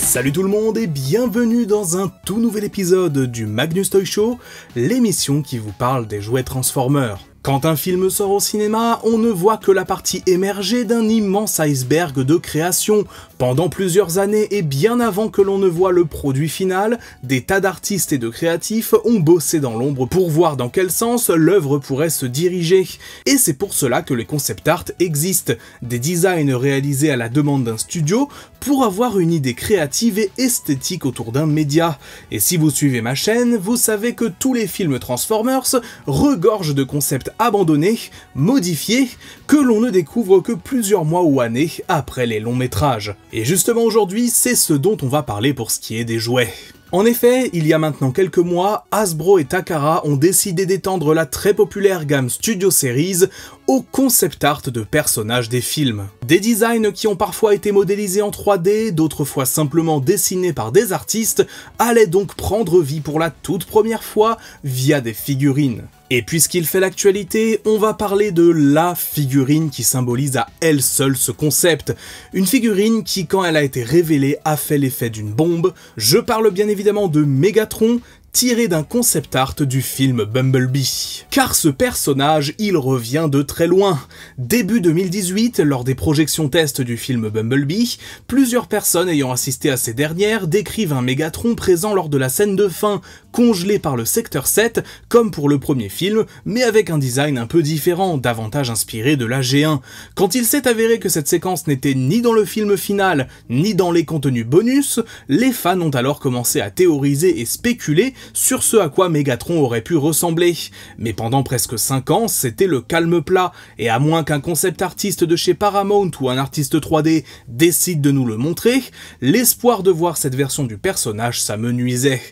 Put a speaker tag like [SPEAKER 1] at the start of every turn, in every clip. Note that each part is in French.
[SPEAKER 1] Salut tout le monde et bienvenue dans un tout nouvel épisode du Magnus Toy Show, l'émission qui vous parle des jouets Transformers. Quand un film sort au cinéma, on ne voit que la partie émergée d'un immense iceberg de création. Pendant plusieurs années et bien avant que l'on ne voit le produit final, des tas d'artistes et de créatifs ont bossé dans l'ombre pour voir dans quel sens l'œuvre pourrait se diriger. Et c'est pour cela que les concept art existent, des designs réalisés à la demande d'un studio pour avoir une idée créative et esthétique autour d'un média. Et si vous suivez ma chaîne, vous savez que tous les films Transformers regorgent de concepts abandonnés, modifiés, que l'on ne découvre que plusieurs mois ou années après les longs métrages. Et justement aujourd'hui, c'est ce dont on va parler pour ce qui est des jouets. En effet, il y a maintenant quelques mois, Hasbro et Takara ont décidé d'étendre la très populaire gamme Studio Series au concept art de personnages des films. Des designs qui ont parfois été modélisés en 3D, d'autres fois simplement dessinés par des artistes, allaient donc prendre vie pour la toute première fois via des figurines. Et puisqu'il fait l'actualité, on va parler de la figurine qui symbolise à elle seule ce concept. Une figurine qui, quand elle a été révélée, a fait l'effet d'une bombe. Je parle bien évidemment de Megatron, tiré d'un concept art du film Bumblebee. Car ce personnage, il revient de très loin. Début 2018, lors des projections tests du film Bumblebee, plusieurs personnes ayant assisté à ces dernières décrivent un Megatron présent lors de la scène de fin, congelé par le secteur 7, comme pour le premier film, mais avec un design un peu différent, davantage inspiré de la G1. Quand il s'est avéré que cette séquence n'était ni dans le film final, ni dans les contenus bonus, les fans ont alors commencé à théoriser et spéculer sur ce à quoi Megatron aurait pu ressembler. Mais pendant presque 5 ans, c'était le calme plat, et à moins qu'un concept artiste de chez Paramount ou un artiste 3D décide de nous le montrer, l'espoir de voir cette version du personnage s'amenuisait.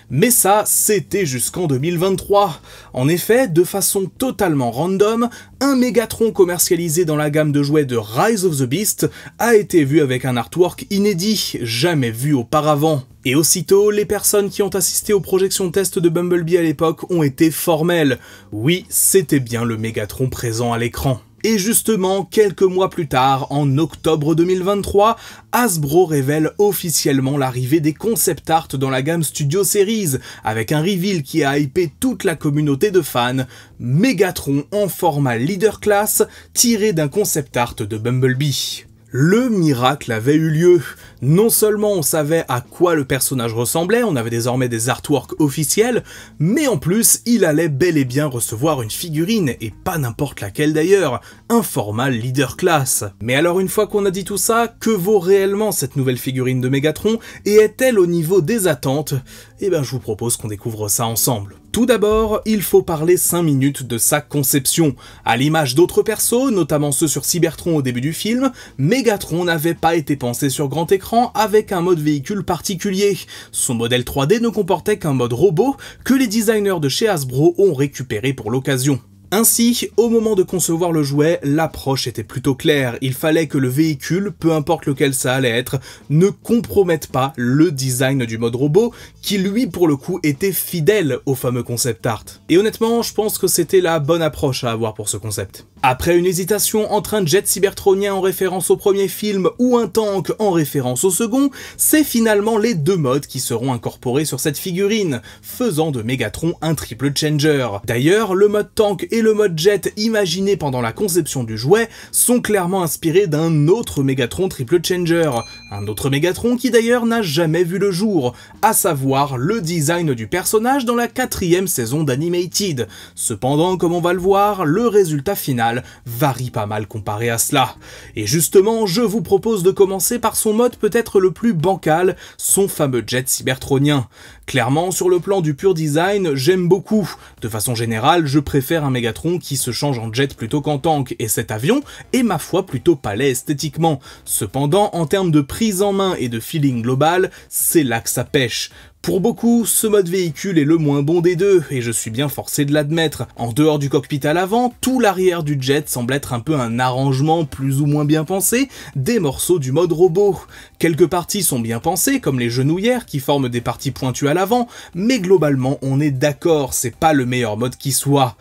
[SPEAKER 1] Mais ça, c'était jusqu'en 2023. En effet, de façon totalement random, un Megatron commercialisé dans la gamme de jouets de Rise of the Beast a été vu avec un artwork inédit, jamais vu auparavant. Et aussitôt, les personnes qui ont assisté aux projections test de Bumblebee à l'époque ont été formelles. Oui, c'était bien le Megatron présent à l'écran. Et justement, quelques mois plus tard, en octobre 2023, Hasbro révèle officiellement l'arrivée des concept art dans la gamme Studio Series, avec un reveal qui a hypé toute la communauté de fans, Megatron en format leader class, tiré d'un concept art de Bumblebee. Le miracle avait eu lieu. Non seulement on savait à quoi le personnage ressemblait, on avait désormais des artworks officiels, mais en plus, il allait bel et bien recevoir une figurine, et pas n'importe laquelle d'ailleurs, un format leader class. Mais alors une fois qu'on a dit tout ça, que vaut réellement cette nouvelle figurine de Megatron, et est-elle au niveau des attentes? Eh ben je vous propose qu'on découvre ça ensemble. Tout d'abord, il faut parler 5 minutes de sa conception. À l'image d'autres persos, notamment ceux sur Cybertron au début du film, Megatron n'avait pas été pensé sur grand écran avec un mode véhicule particulier. Son modèle 3D ne comportait qu'un mode robot que les designers de chez Hasbro ont récupéré pour l'occasion. Ainsi, au moment de concevoir le jouet, l'approche était plutôt claire. Il fallait que le véhicule, peu importe lequel ça allait être, ne compromette pas le design du mode robot, qui lui, pour le coup, était fidèle au fameux concept art. Et honnêtement, je pense que c'était la bonne approche à avoir pour ce concept. Après une hésitation entre un jet cybertronien en référence au premier film ou un tank en référence au second, c'est finalement les deux modes qui seront incorporés sur cette figurine, faisant de Megatron un triple changer. D'ailleurs, le mode tank et le mode jet imaginé pendant la conception du jouet sont clairement inspirés d'un autre Megatron triple changer, un autre Megatron qui d'ailleurs n'a jamais vu le jour, à savoir le design du personnage dans la 4e saison d'Animated. Cependant, comme on va le voir, le résultat final varie pas mal comparé à cela. Et justement, je vous propose de commencer par son mode peut-être le plus bancal, son fameux jet cybertronien. Clairement, sur le plan du pur design, j'aime beaucoup. De façon générale, je préfère un Megatron qui se change en jet plutôt qu'en tank, et cet avion est ma foi plutôt palais esthétiquement. Cependant, en termes de prise en main et de feeling global, c'est là que ça pêche. Pour beaucoup, ce mode véhicule est le moins bon des deux, et je suis bien forcé de l'admettre. En dehors du cockpit à l'avant, tout l'arrière du jet semble être un peu un arrangement plus ou moins bien pensé des morceaux du mode robot. Quelques parties sont bien pensées, comme les genouillères qui forment des parties pointues à l'avant, mais globalement on est d'accord, c'est pas le meilleur mode qui soit.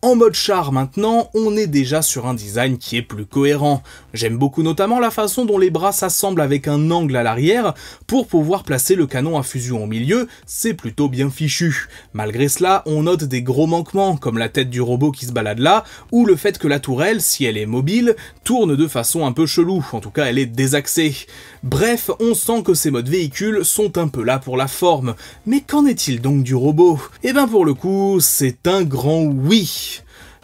[SPEAKER 1] En mode char maintenant, on est déjà sur un design qui est plus cohérent. J'aime beaucoup notamment la façon dont les bras s'assemblent avec un angle à l'arrière pour pouvoir placer le canon à fusion au milieu, c'est plutôt bien fichu. Malgré cela, on note des gros manquements, comme la tête du robot qui se balade là, ou le fait que la tourelle, si elle est mobile, tourne de façon un peu chelou, en tout cas elle est désaxée. Bref, on sent que ces modes véhicules sont un peu là pour la forme. Mais qu'en est-il donc du robot? Eh ben pour le coup, c'est un grand oui.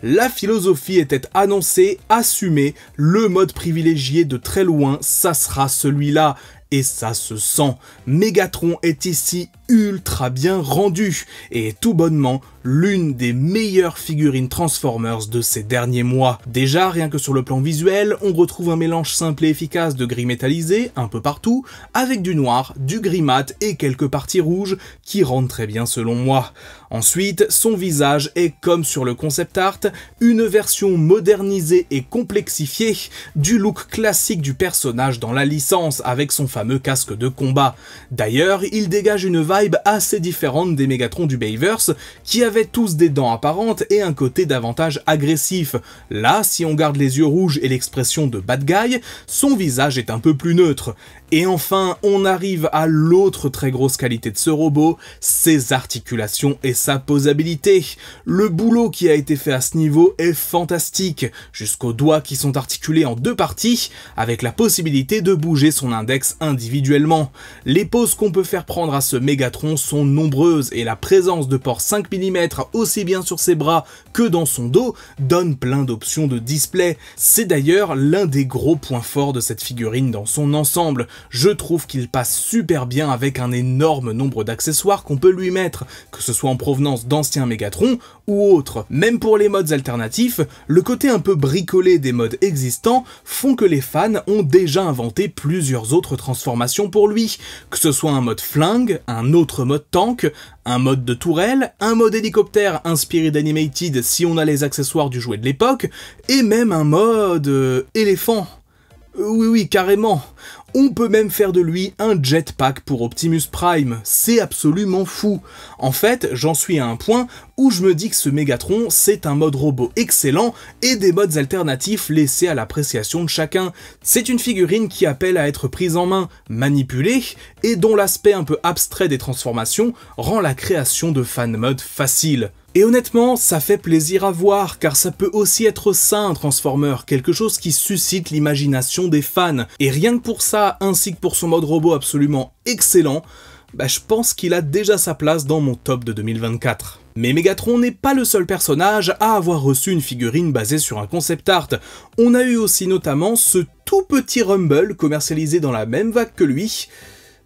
[SPEAKER 1] La philosophie était annoncée, assumée, le mode privilégié de très loin, ça sera celui-là. Et ça se sent. Megatron est ici ultra bien rendu, et est tout bonnement l'une des meilleures figurines Transformers de ces derniers mois. Déjà, rien que sur le plan visuel, on retrouve un mélange simple et efficace de gris métallisé, un peu partout, avec du noir, du gris mat et quelques parties rouges qui rendent très bien selon moi. Ensuite, son visage est, comme sur le concept art, une version modernisée et complexifiée du look classique du personnage dans la licence, avec son fameux casque de combat. D'ailleurs, il dégage une vibe assez différente des Mégatrons du Bayverse, qui avaient tous des dents apparentes et un côté davantage agressif. Là, si on garde les yeux rouges et l'expression de bad guy, son visage est un peu plus neutre. Et enfin, on arrive à l'autre très grosse qualité de ce robot, ses articulations et sa posabilité. Le boulot qui a été fait à ce niveau est fantastique, jusqu'aux doigts qui sont articulés en deux parties, avec la possibilité de bouger son index individuellement. Les poses qu'on peut faire prendre à ce Mégatron sont nombreuses, et la présence de ports 5 mm aussi bien sur ses bras que dans son dos donne plein d'options de display. C'est d'ailleurs l'un des gros points forts de cette figurine dans son ensemble. Je trouve qu'il passe super bien avec un énorme nombre d'accessoires qu'on peut lui mettre, que ce soit en provenance d'anciens Mégatrons ou autres. Même pour les modes alternatifs, le côté un peu bricolé des modes existants font que les fans ont déjà inventé plusieurs autres transformations pour lui, que ce soit un mode flingue, un autre mode tank, un mode de tourelle, un mode hélicoptère inspiré d'Animated si on a les accessoires du jouet de l'époque, et même un mode éléphant. Oui, carrément. On peut même faire de lui un jetpack pour Optimus Prime, c'est absolument fou. En fait, j'en suis à un point où je me dis que ce Mégatron, c'est un mode robot excellent et des modes alternatifs laissés à l'appréciation de chacun. C'est une figurine qui appelle à être prise en main, manipulée, et dont l'aspect un peu abstrait des transformations rend la création de fan mode facile. Et honnêtement, ça fait plaisir à voir, car ça peut aussi être ça un Transformer, quelque chose qui suscite l'imagination des fans. Et rien que pour ça, ainsi que pour son mode robot absolument excellent, je pense qu'il a déjà sa place dans mon top de 2024. Mais Mégatron n'est pas le seul personnage à avoir reçu une figurine basée sur un concept art. On a eu aussi notamment ce tout petit Rumble commercialisé dans la même vague que lui.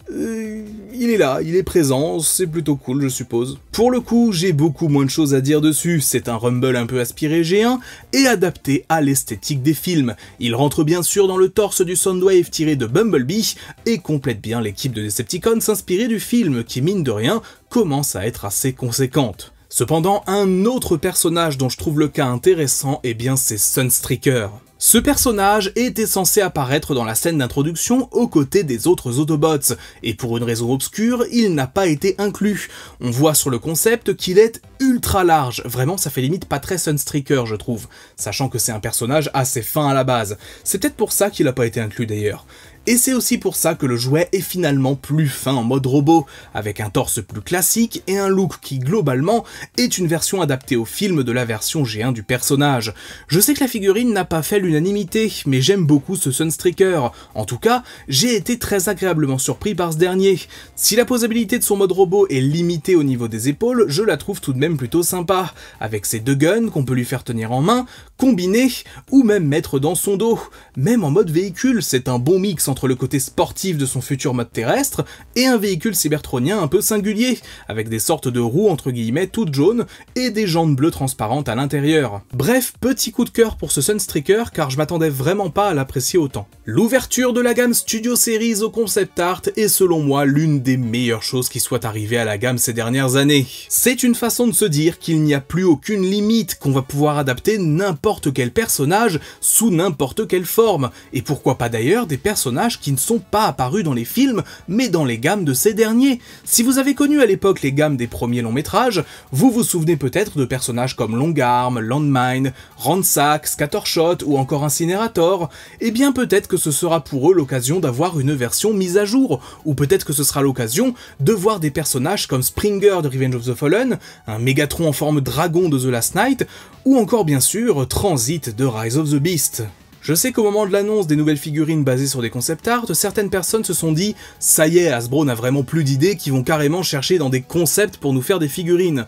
[SPEAKER 1] Il est là, il est présent, c'est plutôt cool je suppose. Pour le coup, j'ai beaucoup moins de choses à dire dessus, c'est un Rumble un peu aspiré G1 et adapté à l'esthétique des films. Il rentre bien sûr dans le torse du Soundwave tiré de Bumblebee et complète bien l'équipe de Decepticons inspirée du film qui mine de rien commence à être assez conséquente. Cependant, un autre personnage dont je trouve le cas intéressant, c'est Sunstreaker. Ce personnage était censé apparaître dans la scène d'introduction aux côtés des autres Autobots, et pour une raison obscure, il n'a pas été inclus. On voit sur le concept qu'il est ultra large, vraiment ça fait limite pas très Sunstreaker je trouve, sachant que c'est un personnage assez fin à la base. C'est peut-être pour ça qu'il n'a pas été inclus d'ailleurs. Et c'est aussi pour ça que le jouet est finalement plus fin en mode robot, avec un torse plus classique et un look qui globalement est une version adaptée au film de la version G1 du personnage. Je sais que la figurine n'a pas fait l'unanimité, mais j'aime beaucoup ce Sunstreaker. En tout cas, j'ai été très agréablement surpris par ce dernier. Si la posabilité de son mode robot est limitée au niveau des épaules, je la trouve tout de même plutôt sympa, avec ses deux guns qu'on peut lui faire tenir en main, combiner, ou même mettre dans son dos. Même en mode véhicule, c'est un bon mix entre le côté sportif de son futur mode terrestre et un véhicule cybertronien un peu singulier, avec des sortes de roues entre guillemets toutes jaunes et des jantes bleues transparentes à l'intérieur. Bref, petit coup de cœur pour ce Sunstreaker car je m'attendais vraiment pas à l'apprécier autant. L'ouverture de la gamme Studio Series au concept art est selon moi l'une des meilleures choses qui soit arrivée à la gamme ces dernières années. C'est une façon de se dire qu'il n'y a plus aucune limite, qu'on va pouvoir adapter n'importe quel personnage sous n'importe quelle forme, et pourquoi pas d'ailleurs des personnages personnages qui ne sont pas apparus dans les films, mais dans les gammes de ces derniers. Si vous avez connu à l'époque les gammes des premiers longs métrages, vous vous souvenez peut-être de personnages comme Longarm, Landmine, Ransack, Scattershot ou encore Incinérator. Eh bien peut-être que ce sera pour eux l'occasion d'avoir une version mise à jour, ou peut-être que ce sera l'occasion de voir des personnages comme Springer de Revenge of the Fallen, un Mégatron en forme dragon de The Last Knight, ou encore bien sûr Transit de Rise of the Beast. Je sais qu'au moment de l'annonce des nouvelles figurines basées sur des concept art, certaines personnes se sont dit « ça y est, Hasbro n'a vraiment plus d'idées qui vont carrément chercher dans des concepts pour nous faire des figurines ».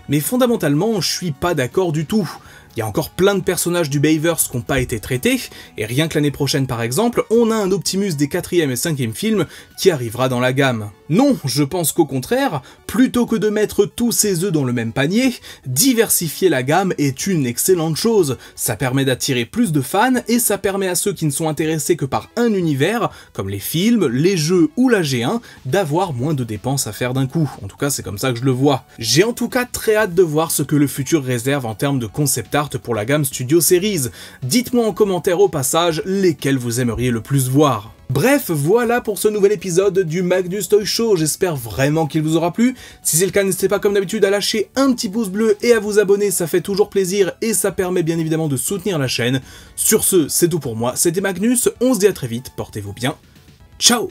[SPEAKER 1] Mais fondamentalement, je suis pas d'accord du tout. Il y a encore plein de personnages du Bayverse qui n'ont pas été traités, et rien que l'année prochaine par exemple, on a un Optimus des 4e et 5e films qui arrivera dans la gamme. Non, je pense qu'au contraire, plutôt que de mettre tous ses œufs dans le même panier, diversifier la gamme est une excellente chose. Ça permet d'attirer plus de fans, et ça permet à ceux qui ne sont intéressés que par un univers, comme les films, les jeux ou la G1, d'avoir moins de dépenses à faire d'un coup. En tout cas, c'est comme ça que je le vois. J'ai en tout cas très hâte de voir ce que le futur réserve en termes de concept art pour la gamme Studio Series. Dites-moi en commentaire au passage lesquels vous aimeriez le plus voir. Bref, voilà pour ce nouvel épisode du Magnus Toy Show, j'espère vraiment qu'il vous aura plu. Si c'est le cas, n'hésitez pas comme d'habitude à lâcher un petit pouce bleu et à vous abonner, ça fait toujours plaisir et ça permet bien évidemment de soutenir la chaîne. Sur ce, c'est tout pour moi, c'était Magnus, on se dit à très vite, portez-vous bien, ciao.